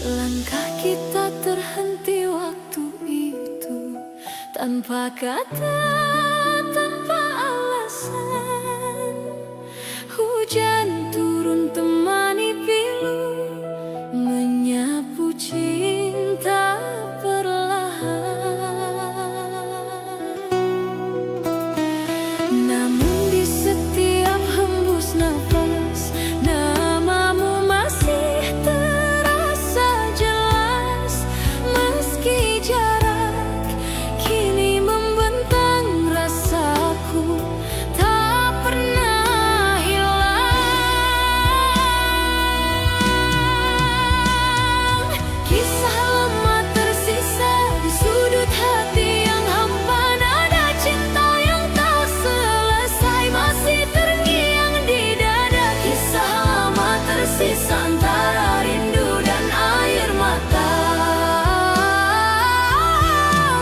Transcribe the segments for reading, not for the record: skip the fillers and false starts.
Langkah kita terhenti waktu itu, tanpa kata, tanpa alasan. Hujan turun temani pilu, menyapu cinta perlahan. Namun di setiap hembus nafas, namamu masih terasa jelas. Meski jarak kini membentang, rasaku tak pernah hilang. Kisah lama tersisa di sudut hati yang hampa, nada cinta yang tak selesai masih terngiang di dada. Kisah lama tersisa antara rindu dan air mata.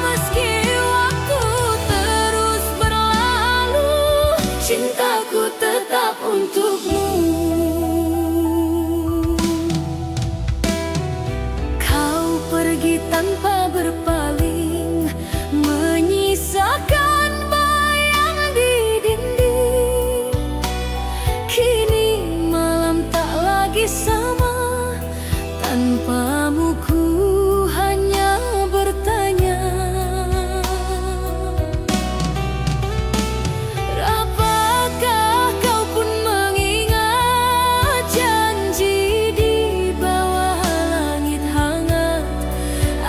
Meski waktu terus berlalu, cintaku tetap untukmu. Kau pergi tanpa berpaling, menyisakan bayang di dinding. Kini malam tak lagi sama, tanpamu ku hanya bertanya. Apakah kau pun mengingat janji di bawah langit hangat?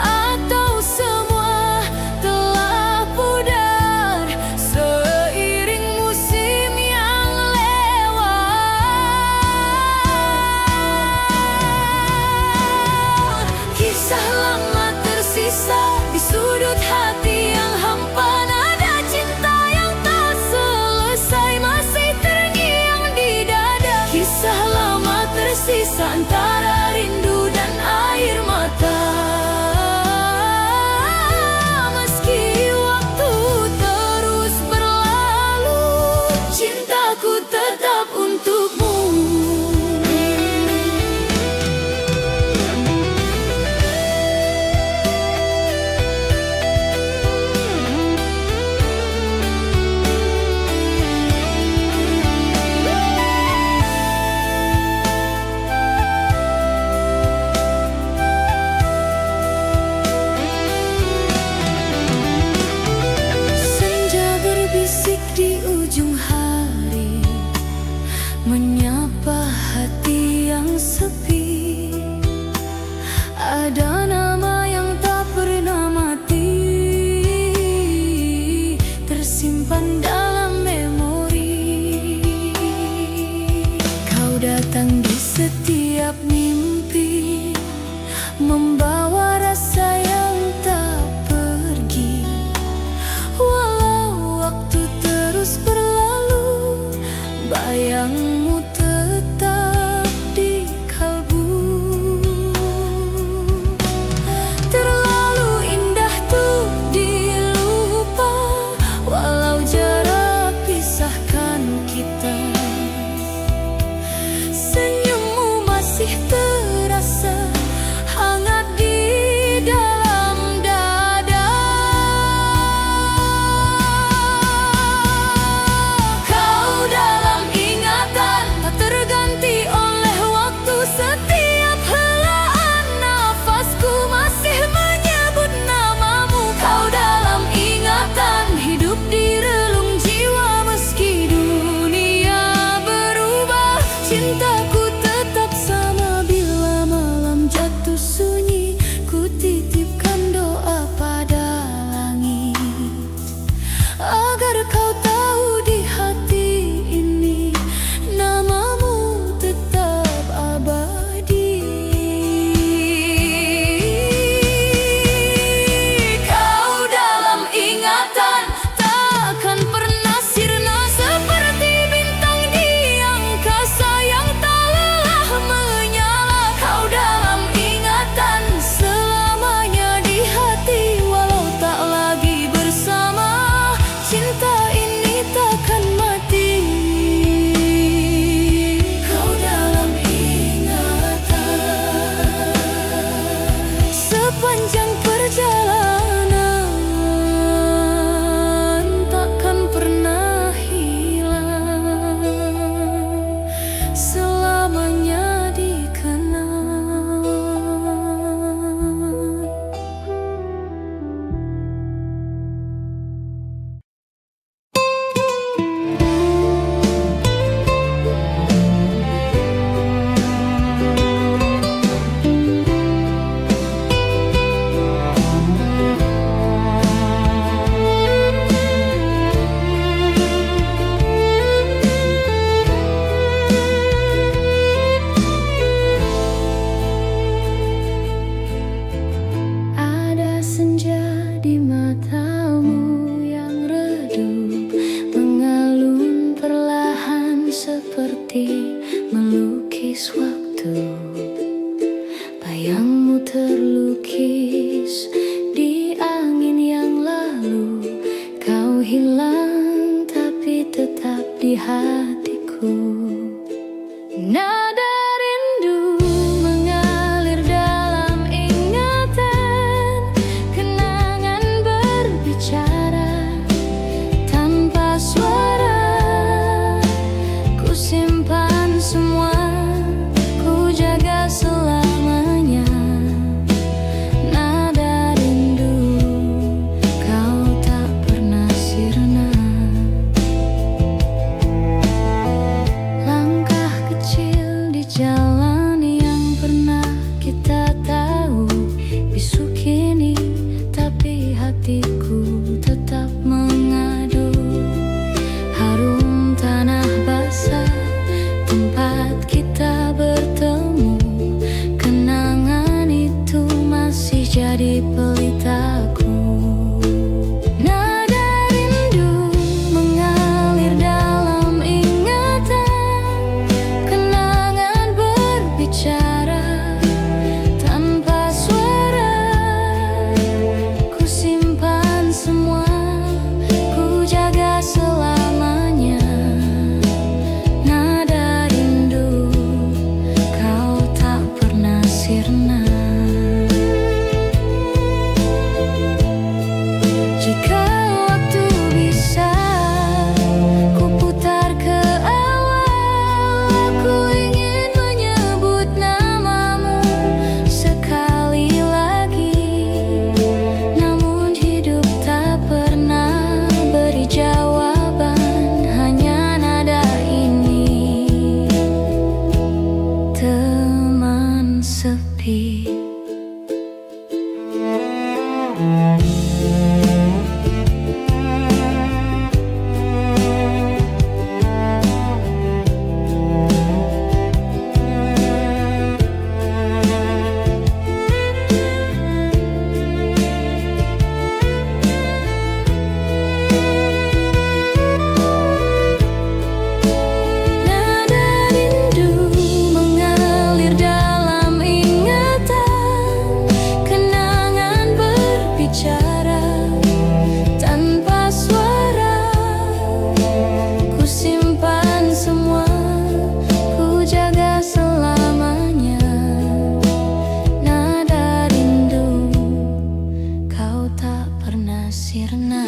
Atau semua telah pudar seiring musim yang lewat? Kisah lama tersisa di sudut hati yang hampa, nada cinta yang tak selesai masih terngiang di dada. Kisah lama tersisa antara rindu dan air mata. Meski waktu terus berlalu, cintaku tetap untukmu. Senja berbisik di ujung hari, menyapa hati yang sepi. Ada nama yang tak pernah mati, tersimpan dalam memori. Kau datang di setiap mimpi, membawa rasa yang tak pergi. Walau waktu terus berlalu, bayangmu tetap di kalbu. Terlalu indah tuh dilupa, walau jarak pisahkan kita. Senyummu masih terasa hangat sepanjang perjalanan takkan pernah hilang, selamanya dikenang. Ada senja di matamu yang redup, mengalun perlahan seperti melukis waktu. Bayangmu terlukis di angin yang lalu, kau hilang tapi tetap di hatiku. Nada rindu mengalir dalam ingatan, kenangan berbicara tanpa suara. Ku simpan semua, ku jaga selamanya. Nada rindu, kau tak pernah sirna. Langkah kecil di jalan yang pernah kita tahu, bisu kini tapi hatiku tetap mengadu. Harum tanah basah tempat kita bertemu, kenangan itu masih jadi pelitaku. Nada rindu mengalir dalam ingatan, kenangan berbicara tanpa suara. Ku simpan semua, ku jaga selamanya. Nada rindu, kau tak pernah sirna. Jika waktu bisa ku putar ke awal, aku ingin menyebut namamu sekali lagi. Namun hidup tak pernah beri jawaban, hanya nada ini, teman sepi. Nada rindu mengalir dalam ingatan, kenangan berbicara tanpa suara. Ku simpan semua, ku jaga selamanya. Nada rindu, kau tak pernah sirna.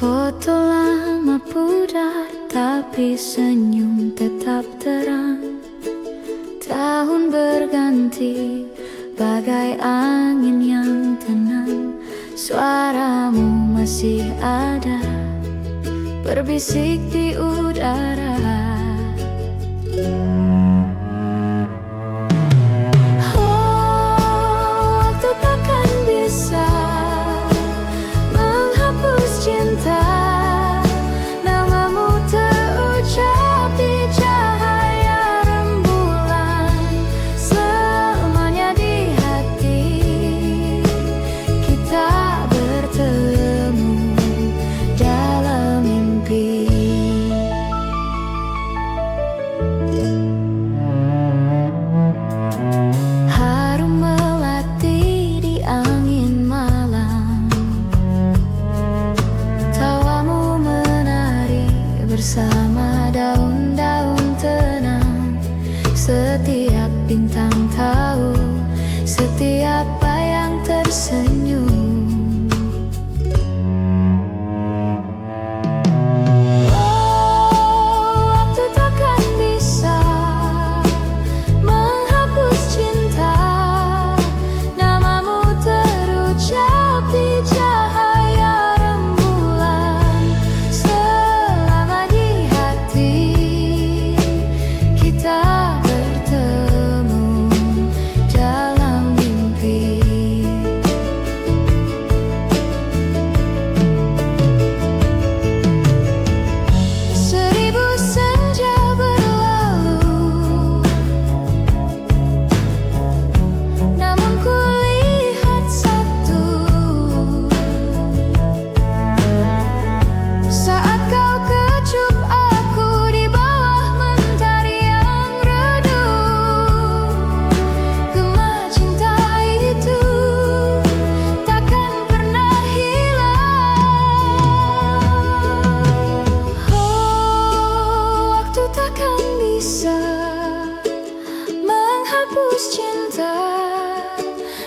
Foto lama pudar, tapi senyum tetap terang. Tahun berganti, bagai angin yang tenang. Suaramu masih ada, berbisik di udara. Waktu takkan bisa menghapus cinta, namamu terucap di cahaya rembulan. Selamanya di hati kita bertemu dalam mimpi. tahu setiap bayang tersenyum.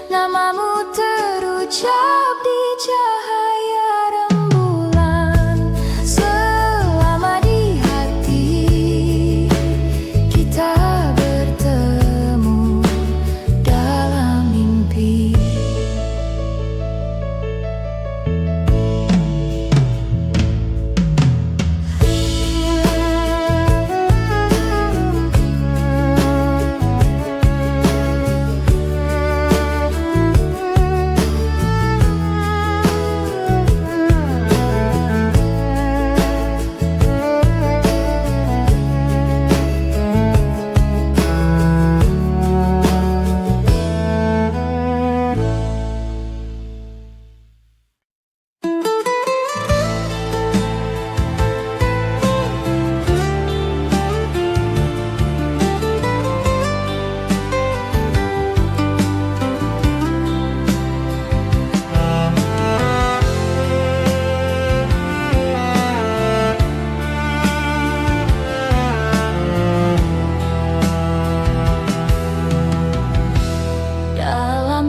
Namamu terucap di cahaya rembulan, selama di hati kita bertemu dalam mimpi.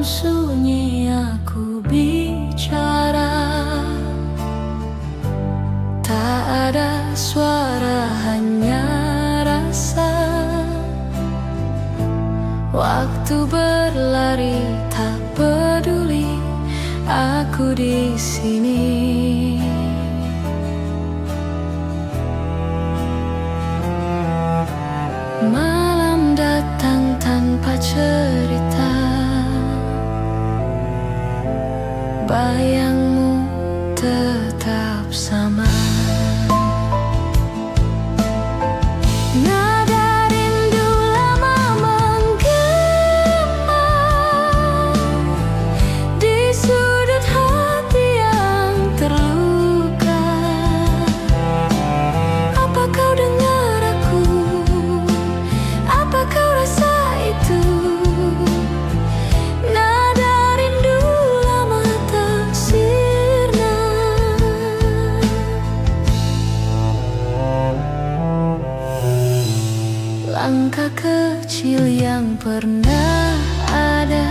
Sunyi aku bicara, tak ada suara, hanya rasa. Waktu berlari, tak peduli aku di sini. Malam datang tanpa cerita, bayangmu tetap sama. Nada rindu lama menggema di sudut hati yang terluka. Apa kau dengar aku? Apa kau rasa itu? Langkah kecil yang pernah ada,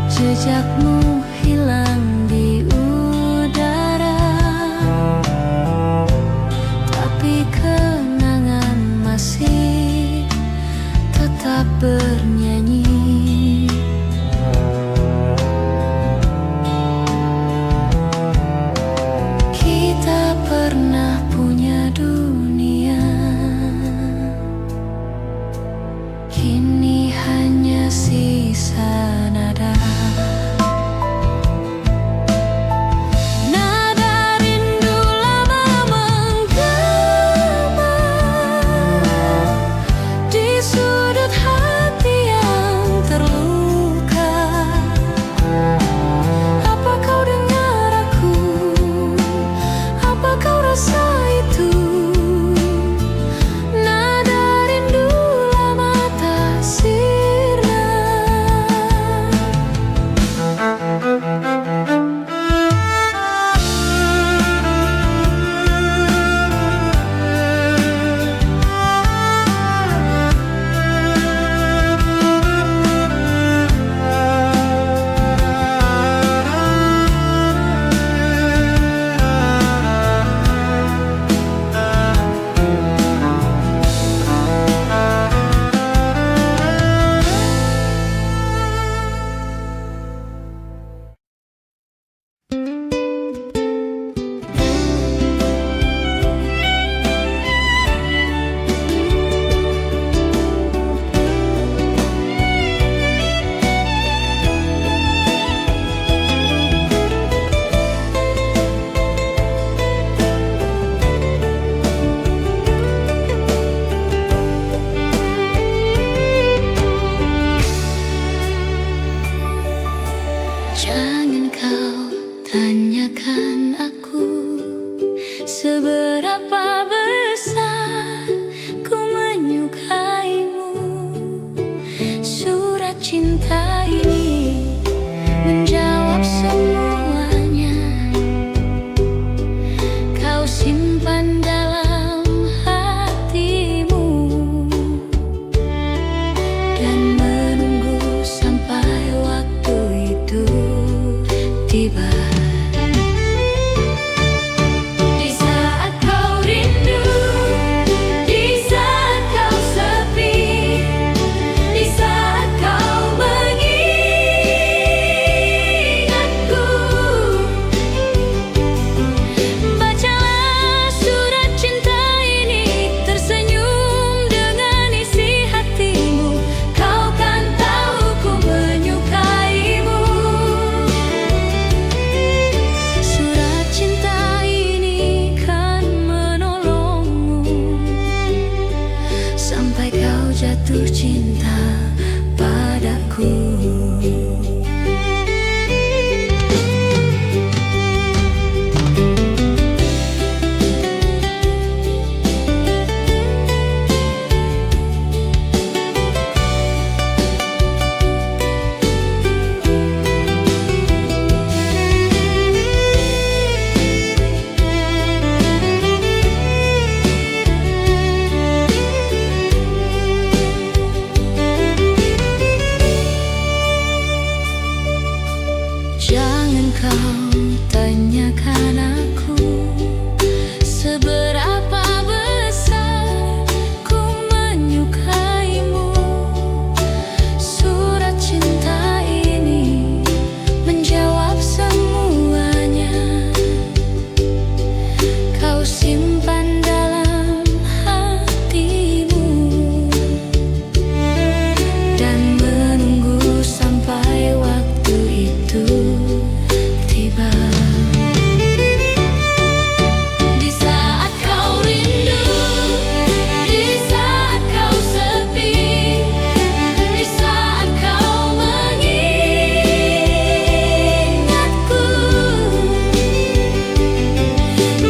jejakmu hilang di udara, tapi kenangan masih tetap bernyanyi. Kita pernah punya dunia, kini hanya sisa nada. Nada rindu lama menggema di sudut hati yang terluka. Apa kau dengar aku? Apa kau rasa itu? Nada rindu lama tak sirna. cinta padaku. Jangan kau tanyakan aku seberapa besar ku menyukaimu. Surat cinta ini menjawab semuanya. Kau simpan dalam hatimu dan menunggu sampai waktu itu tiba. Di saat kau rindu, di saat kau sepi, di saat kau mengingatku,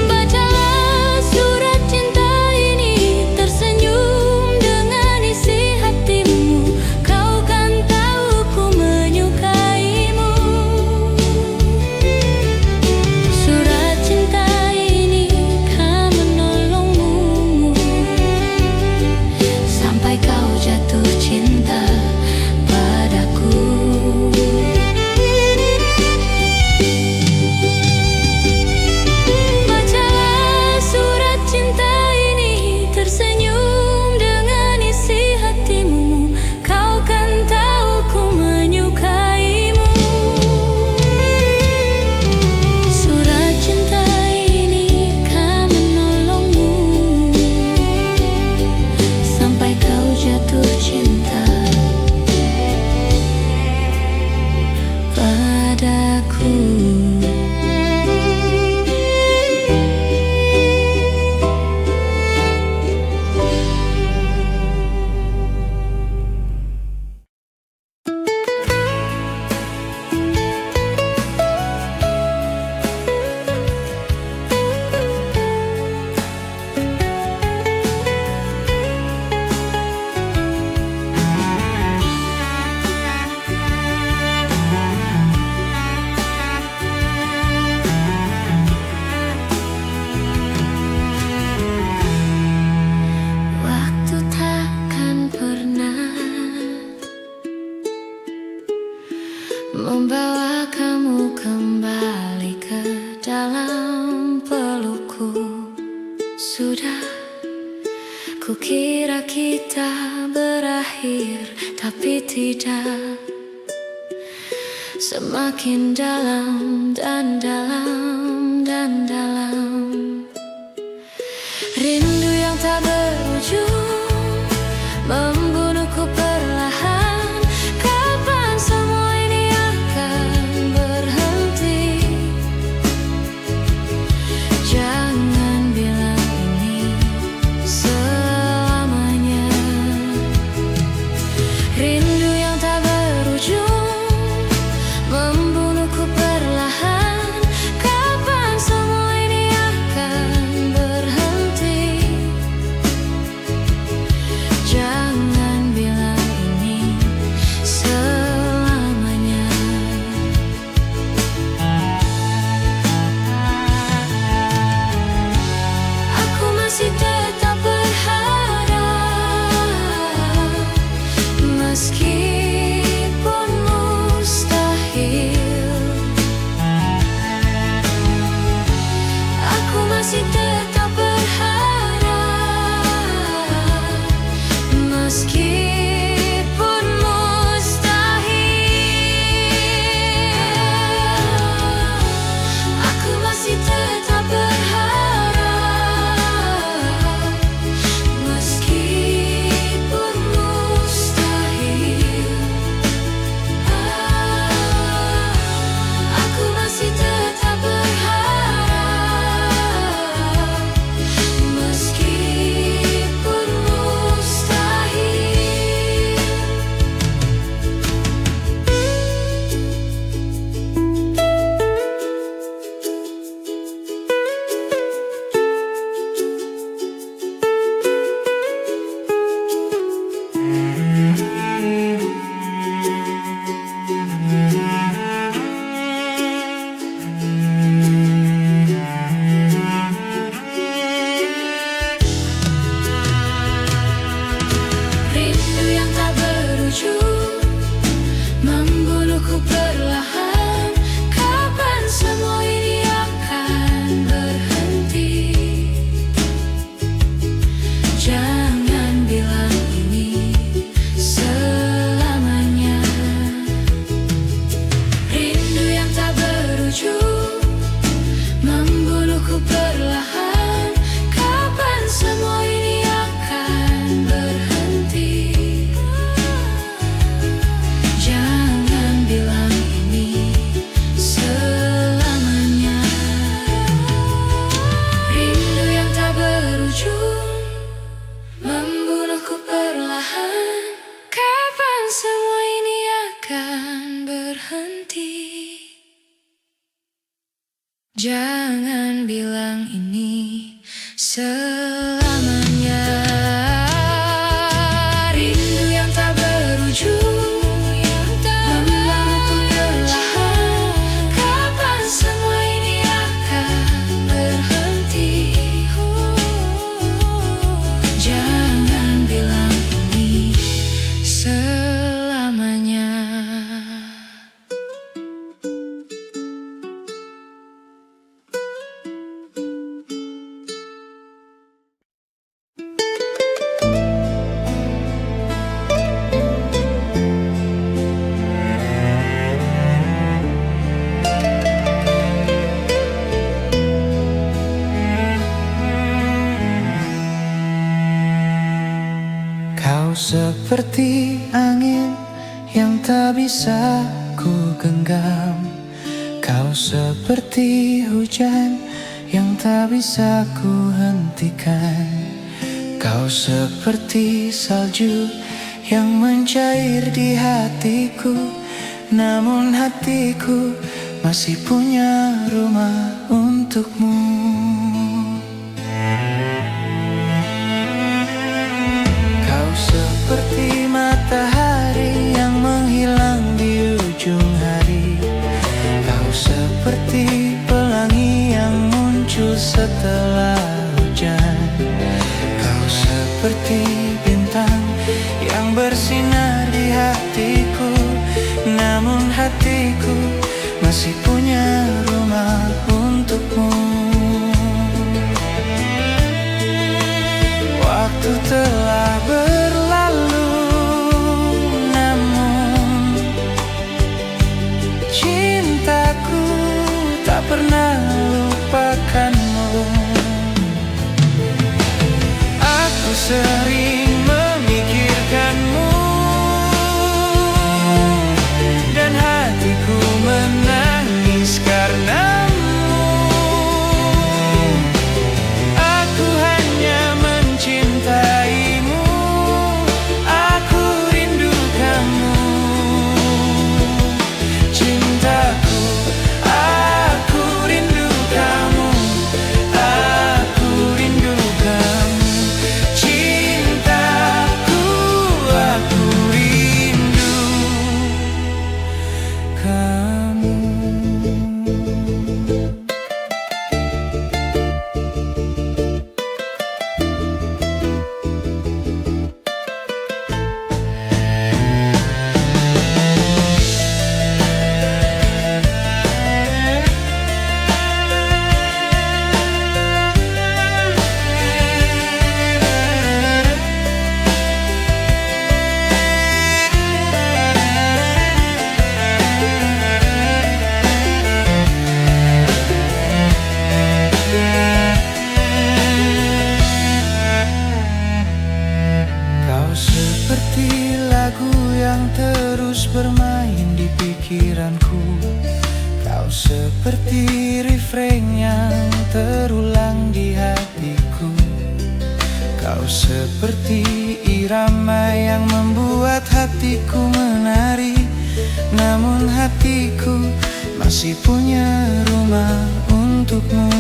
bacalah surat cinta ini, tersenyum dengan isi hatimu. Kau kan tahu ku menyukaimu. Surat cinta ini kan menolongmu sampai kau jatuh cinta padaku. Bacalah surat cinta ini, tersenyum dengan isi hatimu. Kau kan tahu ku menyukaimu. Surat cinta ini kan menolongmu sampai kau jatuh cinta padaku. Waktu takkan pernah membawa kamu kembali ke dalam pelukku. Sudah kukira kita berakhir, tapi tidak. Semakin dalam dan dalam dan dalam, rindu yang tak berujung membunuhku perlahan. Kapan semua ini akan berhenti? Jangan bilang ini selamanya. Rindu yang tak berujung membunuhku perlahan. Kapan semua ini akan berhenti? Jangan bilang ini selamanya. Aku masih tetap berharap, meskipun mustahil. Aku masih tetap berharap, meskipun mustahil. Aku masih tetap berharap, meskipun mustahil. semua ini akan berhenti? Jangan bilang ini selamanya. Rindu yang tak berujung membuatku kelelahan. Kapan semua ini akan berhenti? Jangan bilang ini selamanya. Kau seperti angin yang tak bisa ku genggam. Kau seperti hujan yang tak bisa ku hentikan. Kau seperti salju yang mencair di hatiku. Namun hatiku masih punya rumah untukmu. Seperti matahari yang menghilang di ujung hari. Kau seperti pelangi yang muncul setelah hujan. Kau seperti bintang yang bersinar di hatiku. Namun hatiku masih punya rumah untukmu. Waktu telah berlalu, namun cintaku tak pernah lupakanmu. Aku sering memikirkanmu dan hatiku menangis karenamu. Aku hanya mencintaimu, aku rindu kamu. Cintaku, aku rindu kamu, aku rindu kamu. Cintaku, aku rindu kamu. Kau seperti lagu yang terus bermain di pikiranku. Kau seperti refrain yang terulang di hatiku. Kau seperti irama yang membuat hatiku menari. Namun hatiku masih punya rumah untukmu.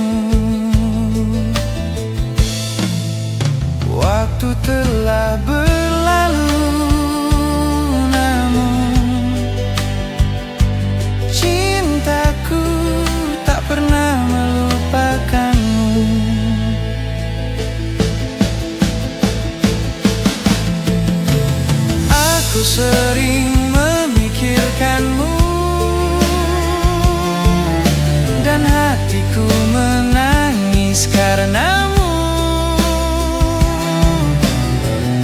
Waktu telah berlalu, namun cintaku tak pernah melupakanmu. Aku sering memikirkanmu dan hatiku menangis karenamu.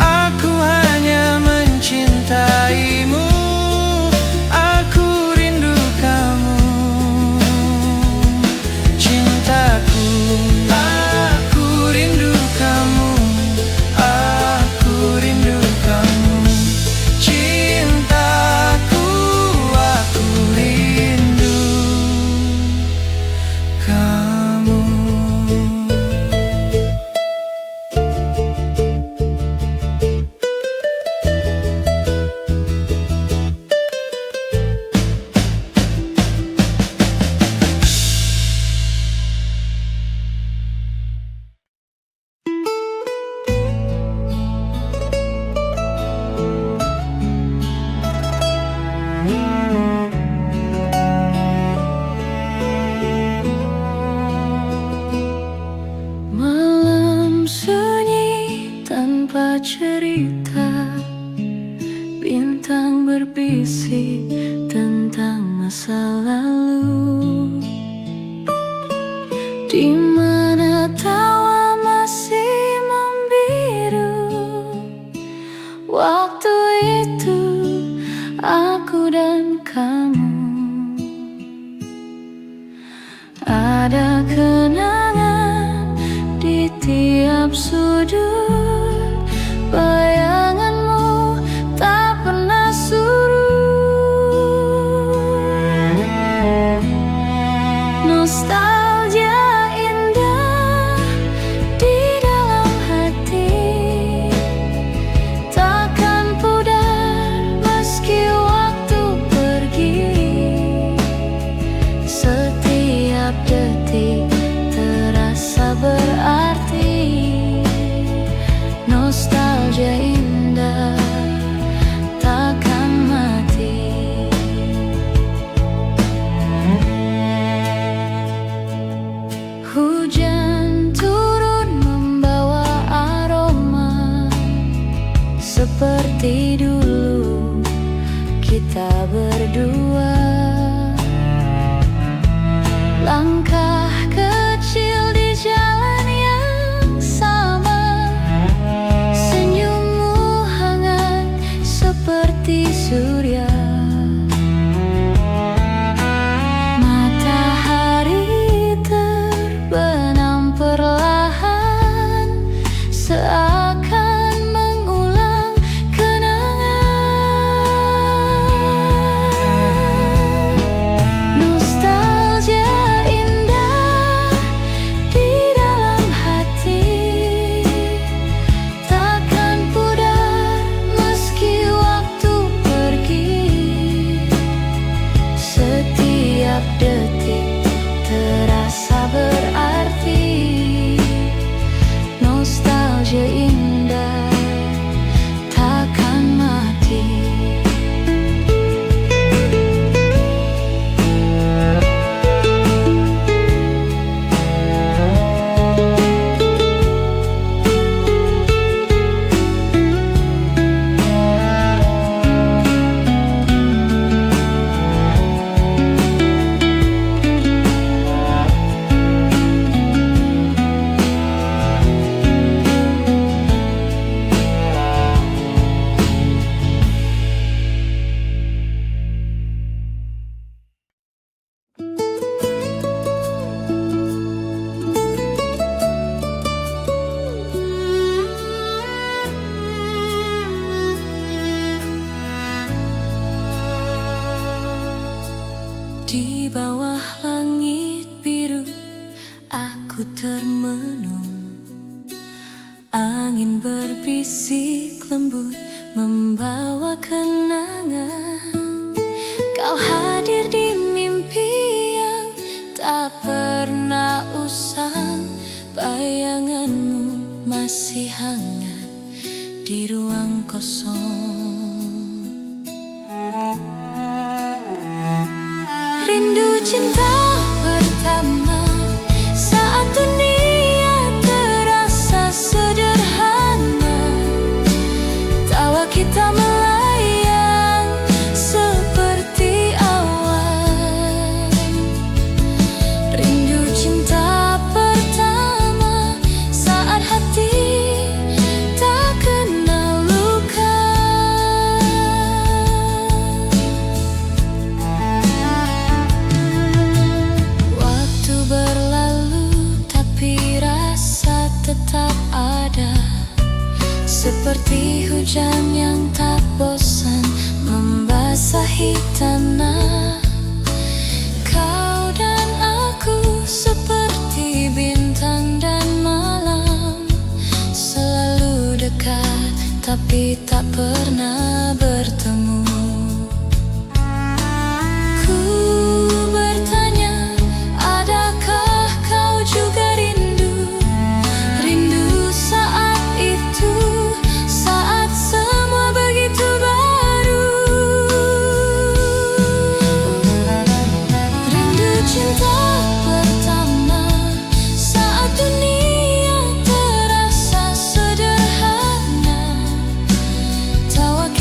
Aku hanya belakang berbisik tentang masa lalu, di mana tawa masih membiru. Waktu itu aku dan kamu ada kenangan di tiap sudut. Bayanganmu tak pernah surut. Nostalgia indah di dalam hati, takkan pudar meski waktu pergi. Setiap detik terasa berarti. Nostalgia indah takkan mati. Hujan turun membawa aroma, seperti dulu kita berdua. Langkah kecil di jalan yang sama, senyummu hangat seperti surya. Matahari terbenam perlahan, seakan mengulang kenangan. Nostalgia indah di dalam hati, takkan pudar meski waktu pergi. Setiap detik terasa berarti. Nostalgia indah takkan mati. Di bawah langit biru aku termenung. Angin berbisik lembut membawa kenangan. Kau hadir di mimpi yang tak pernah usang. Bayanganmu masih hangat di ruang kosong. Rindu cinta pertama saat dunia terasa sederhana. Tawa kita melayang seperti awan. Rindu cinta pertama saat hati tak kenal luka. Waktu berlalu tapi rasa tetap ada, seperti hujan yang tak bosan membasahi tanah. Kau dan aku seperti bintang dan malam, selalu dekat tapi tak pernah bertemu. Ku bertanya, adakah kau juga rindu? Rindu saat itu, saat semua begitu baru. Rindu cinta pertama saat dunia terasa sederhana. Tawa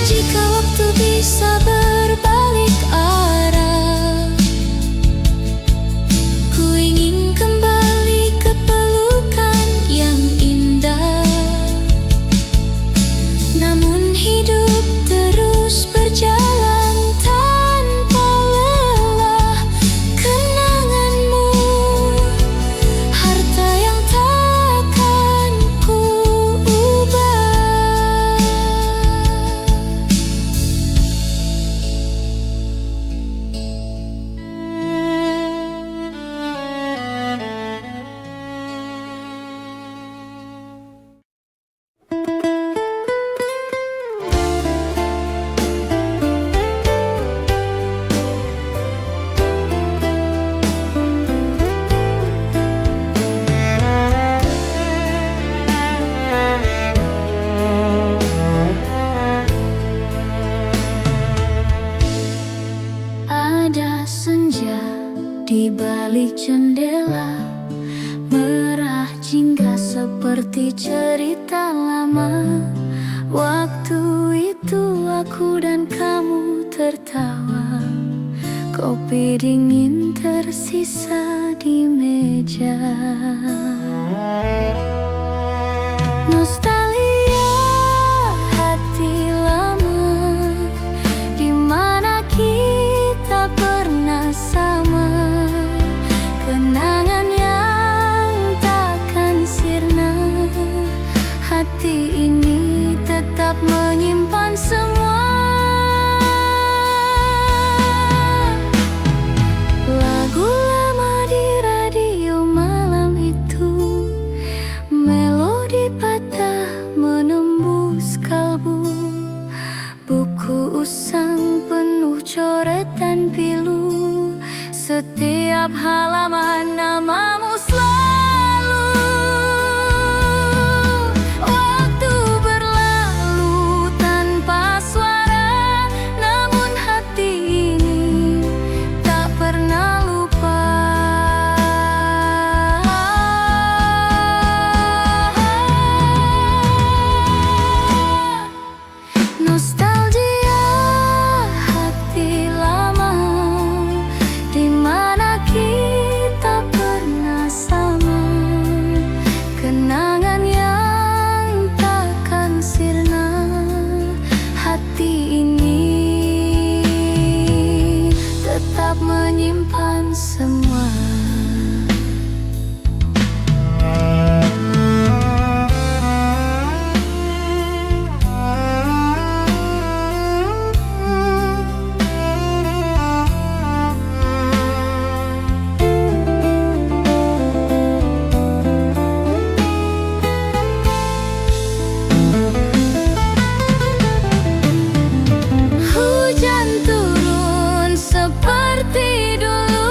Jika waktu bisa berbalik arah, ku ingin kembali ke pelukan yang indah. Namun hidup terus berjalan tanpa lelah. Kenanganmu, harta yang takkan ku ubah. Ada senja di balik jendela, merah jingga seperti cerita lama. Waktu itu aku dan kamu tertawa, kopi dingin tersisa di meja. Nostalgia hati lama, di mana kita pernah sama. Kenangan yang takkan sirna, hati ini tetap menyimpan semua. Lagu lama di radio malam itu, melodi patah menembus kalbu. Buku usang penuh coretan pilu, setiap halaman namamu selalu. Waktu berlalu tanpa suara, namun hati ini tak pernah lupa. Nostalgia hati lama, di mana kita pernah sama. Kenangan yang takkan sirna, hati ini tetap menyimpan semua. Hujan turun seperti dulu,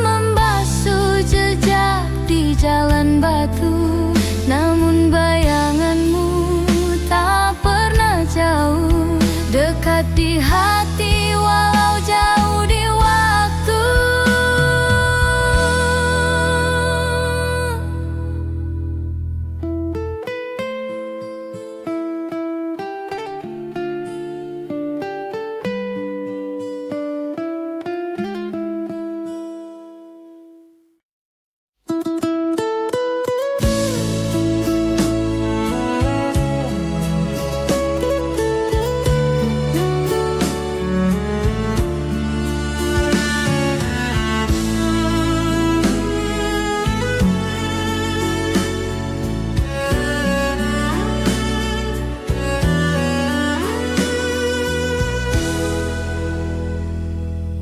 membasuh jejak di jalan batu. Namun bayanganmu tak pernah jauh, dekat di hati walau jauh di waktu.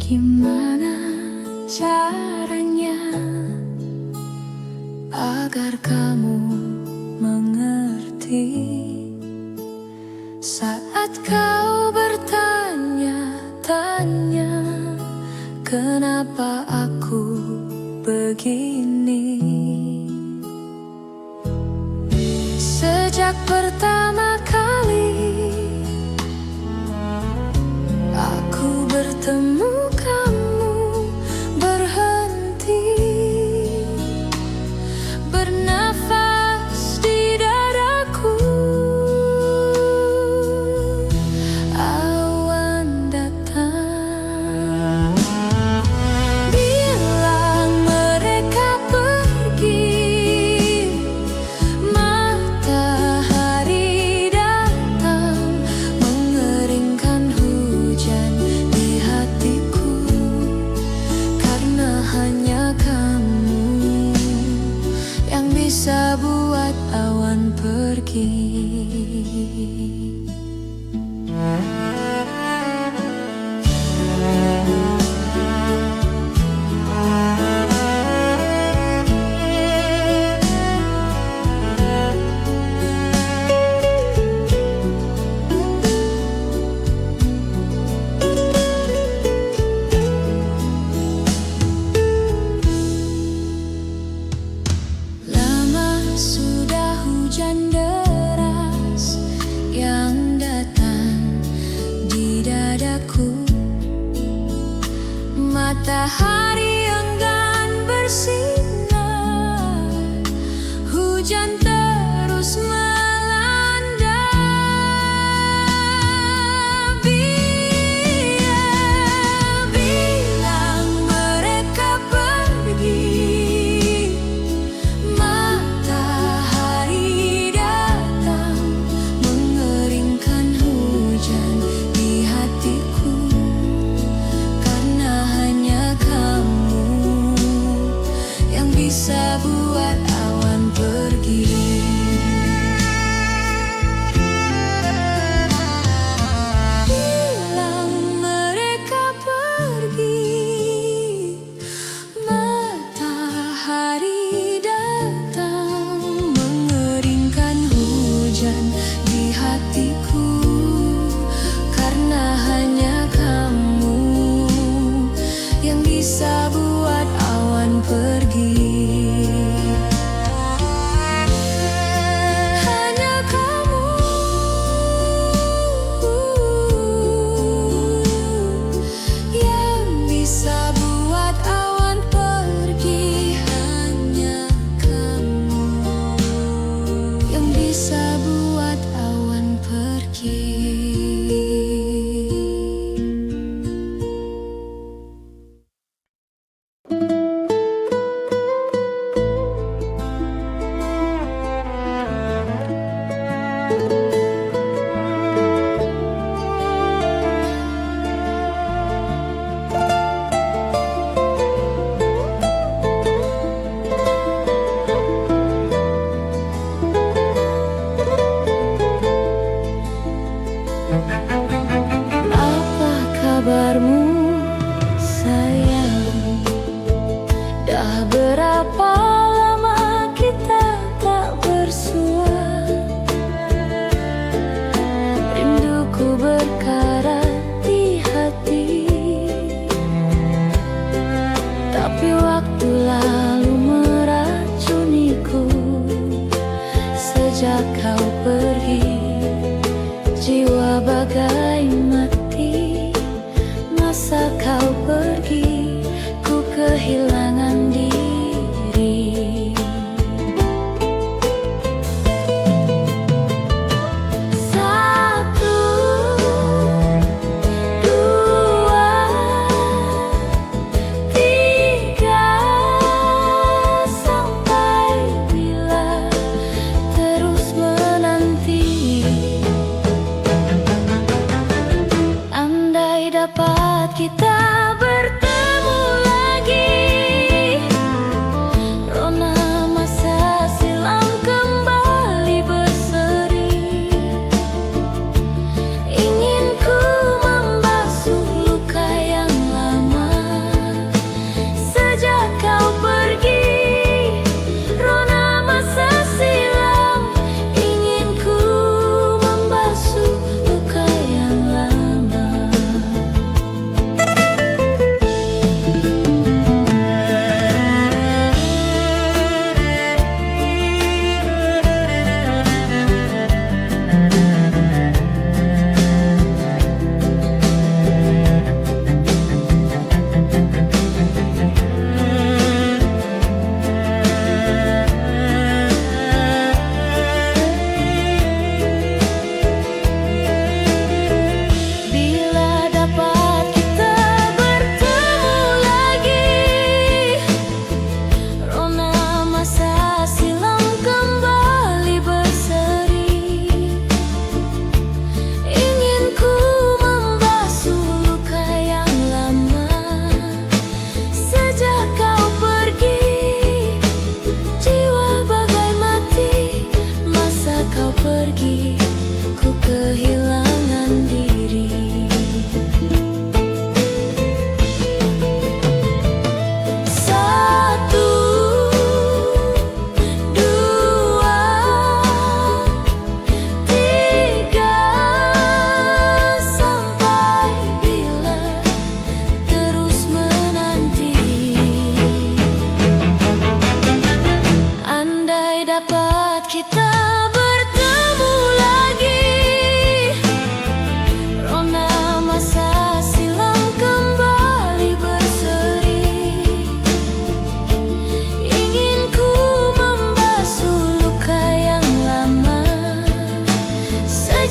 Gimana caranya agar kamu mengerti saat kau bertanya-tanya kenapa aku begini? Sejak pertama kali aku bertemu kamu, berhenti bernafas di dadaku. Lama sudah hujan deras yang datang di dadaku. Matahari enggan bersinar, hujan terus melanda. Bilang mereka pergi, matahari datang mengeringkan hujan di hatiku. Karena hanya kamu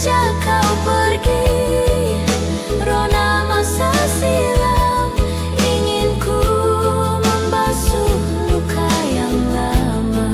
sejak kau pergi. Rona masa silam, ingin ku membasuh luka yang lama.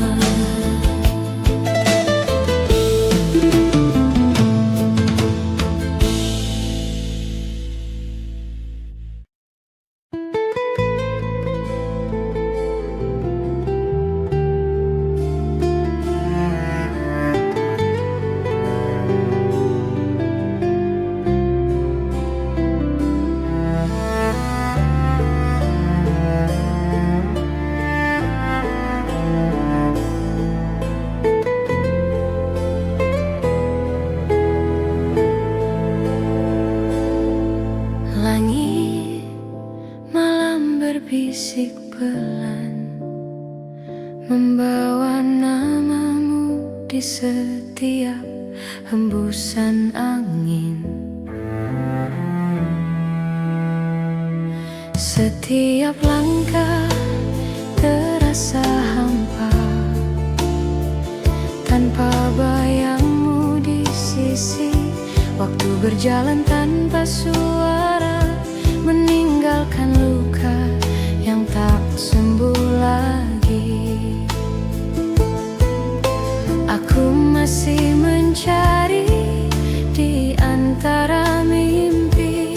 Langit malam berbisik pelan, membawa namamu di setiap hembusan angin. Setiap langkah terasa hampa, tanpa bayangmu di sisi. Waktu berjalan tanpa suara, meninggalkan luka yang tak sembuh lagi. Aku masih mencari di antara mimpi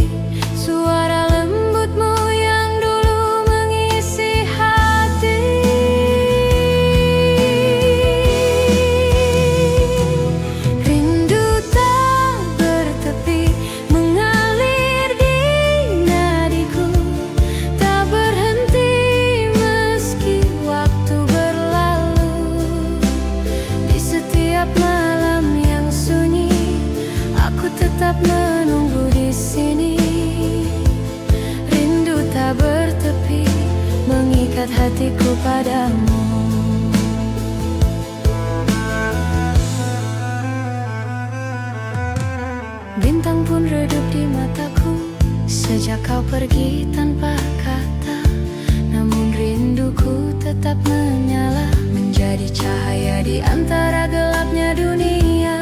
suara lembutmu yang dulu mengisi hati. Rindu tak bertepi mengalir di nadiku, tak berhenti meski waktu berlalu. Di setiap malam yang sunyi, aku tetap menunggu di sini. Rindu tak bertepi mengikat hatiku padamu. Bintang pun redup di mataku sejak kau pergi tanpa kata. Namun rinduku tetap menyala, menjadi cahaya di antara gelapnya dunia.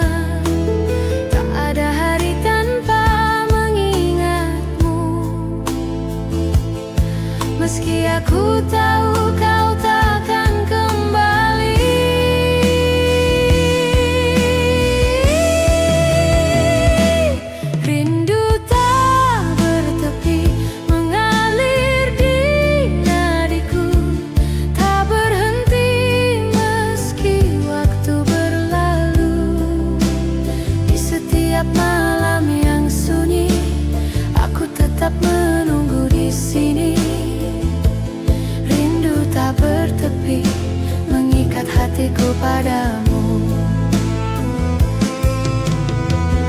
Tak ada hari tanpa mengingatmu, meski aku tahu kau takkan kembali. Rindu tak bertepi mengalir di nadiku, tak berhenti meski waktu berlalu. Di setiap malam yang sunyi, aku tetap menunggu di sini. Rindu tak bertepi mengikat hatiku padamu.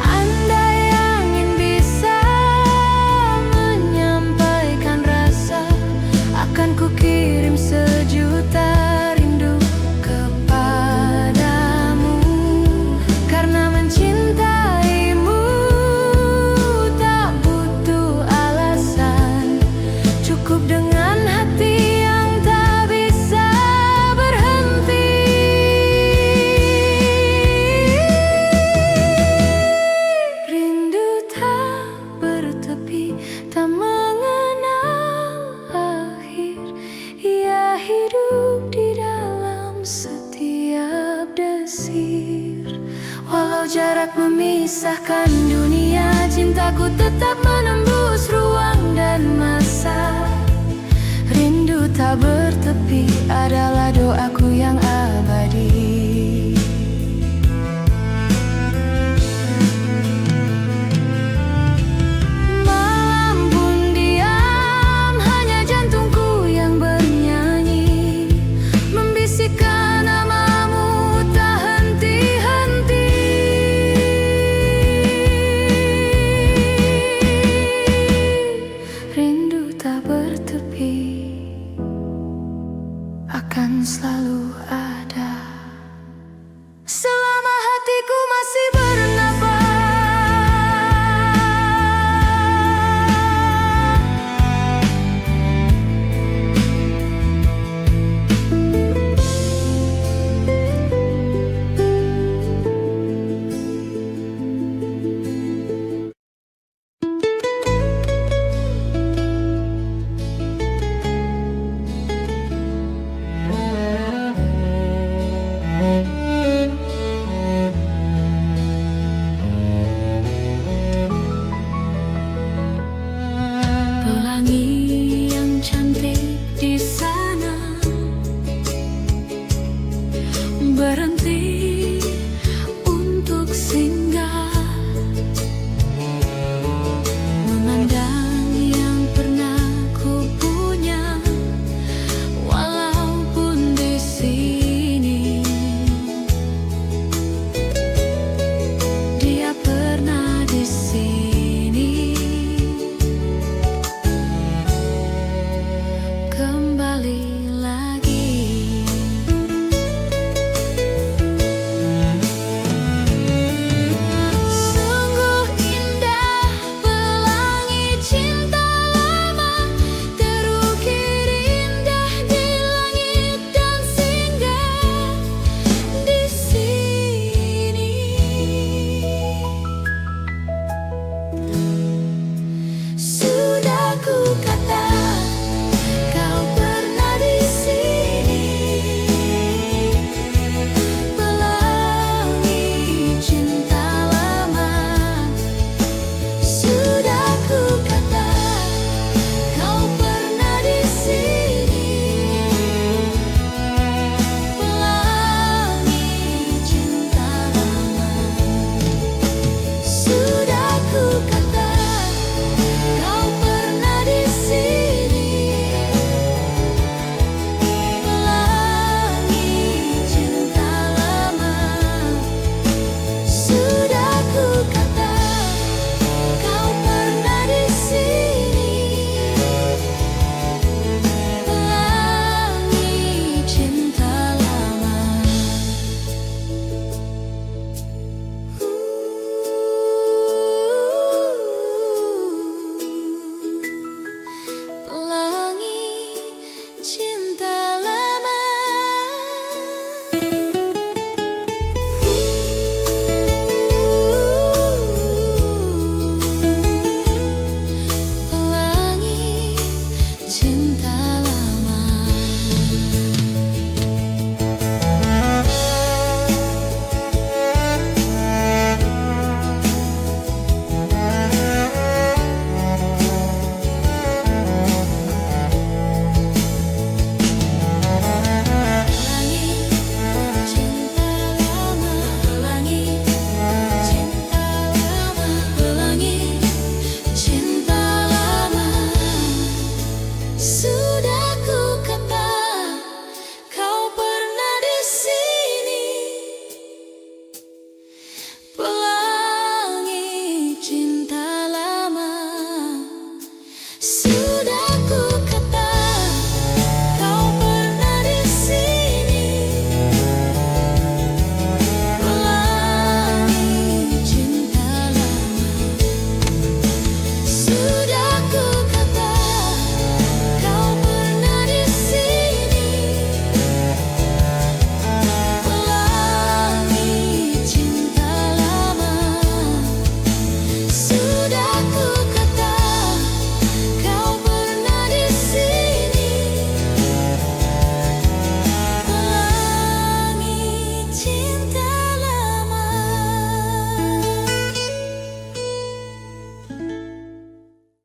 Andai angin bisa menyampaikan rasa, akan kukirim sejuta rindu kepadamu. Karena mencintaimu tak butuh alasan, cukup dengan hati yang tak bisa berhenti. Rindu tak bertepi, tak mengenal akhir. Ia hidup di dalam setiap desir. Walau jarak memisahkan dunia, cintaku tetap menembus ruang dan masa. Rindu tak bertepi adalah doaku yang abadi.